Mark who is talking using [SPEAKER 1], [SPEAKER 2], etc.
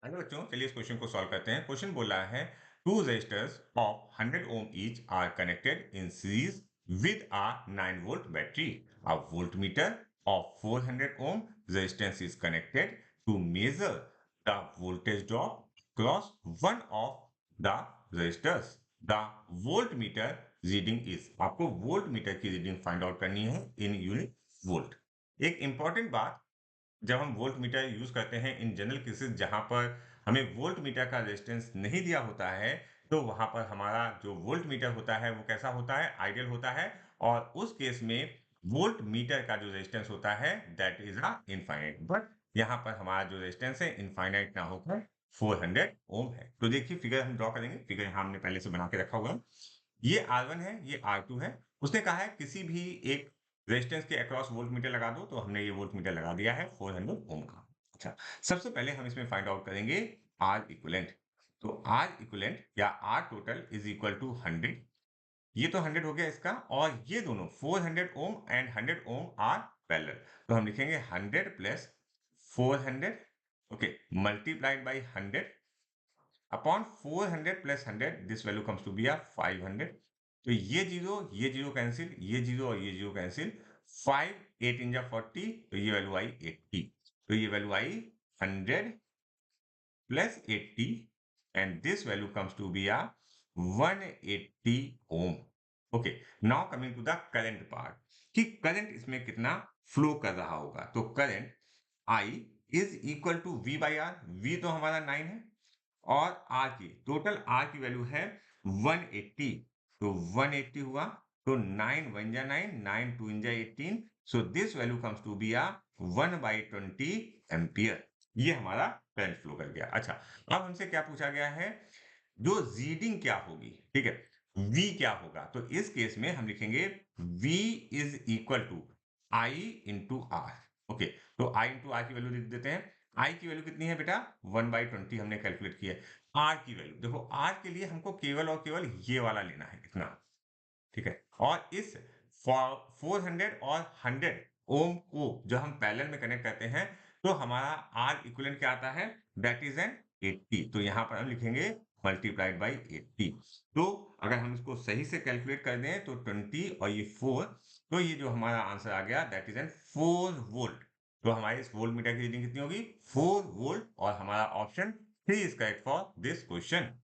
[SPEAKER 1] अगर बच्चों चलिए इस क्वेश्चन को सॉल्व करते हैं। क्वेश्चन बोल रहा है two resistors of 100 ohm each are connected in series with a 9 volt battery. A voltmeter of 400 ohm resistance is connected to measure the voltage drop cross one of the resistors. The voltmeter reading is, आपको voltmeter की reading find out करनी है in unit volt. एक important बात, जब हम volt meter use करते हैं इन जनरल केसेस जहां पर हमें वोल्ट मीटर का रेजिस्टेंस नहीं दिया होता है, तो वहां पर हमारा जो वोल्ट मीटर होता है वो कैसा होता है, आइडियल होता है। और उस केस में वोल्ट मीटर का जो रेजिस्टेंस होता है that is a infinite. But यहाँ पर हमारा जो रेजिस्टेंस है इनफाइनाइट ना होकर 400 ओम है। तो देखिए फिगर हम ड्रॉ करेंगे। फिगर यहाँ हमने पहले से बना के रखा हुआ है। ये R1 है, ये R2 है। उसने कहा है किसी भी एक रेजिस्टेंस के अक्रॉस वोल्टमीटर लगा दो, तो हमने ये वोल्टमीटर लगा दिया है 400 ओम का। अच्छा, सबसे पहले हम इसमें फाइंड आउट करेंगे आर इक्विवेलेंट। तो आर इक्विवेलेंट या R total is equal to 100। ये तो 100 हो गया इसका, और ये दोनों 400 ohm and 100 ohm are parallel. तो हम लिखेंगे 100 plus 400, okay, multiplied by 100 upon 400 plus 100, this value comes to be uh 500। तो ये जीरो कैंसिल, ये जीरो और ये जीरो कैंसिल, 5 8 इन जा 40, तो ये वैल्यू आई 80। तो ये value I 100 plus 80 and this value comes to be a 180 ohm. Okay, now coming to the current part कि करंट इसमें कितना फ्लो कर रहा होगा। तो current I is equal to V by R. V तो हमारा 9 है, और आर की टोटल आर की वैल्यू है 180। तो 180 हुआ, तो 9 1 जा 9, 9 2 इन जा 18, so this value comes to be a 1/20 ampere. ये हमारा करंट फ्लो कर गया। अच्छा, अब हमसे क्या पूछा गया है, जो रीडिंग क्या होगी, ठीक है, V क्या होगा। तो इस केस में हम लिखेंगे V is equal to I into R. Okay, तो I इंटू आर की वैल्यू लिख देते हैं। I की वैल्यू कितनी है बेटा, 1/20 हमने कैलकुलेट किया है। R की वैल्यू देखो, R के लिए हमको केवल और केवल ये वाला लेना है, इतना, ठीक है। और इस 400 और 100 ओम को जब हम पैरेलल में कनेक्ट करते हैं, तो हमारा आर इक्विवेलेंट क्या आता है, दैट इज एन 80। तो यहाँ पर हम लिखेंगे मल्टीप्लाइड बाई 80। तो अगर हम इसको सही से कैलकुलेट कर दें तो 20 और ये 4, तो ये जो हमारा आंसर आ गया दैट इज एन 4 वोल्ट। तो हमारे इस वोल्ट मीटर की रीडिंग कितनी होगी, 4 वोल्ट, और हमारा option 3 is correct for this question.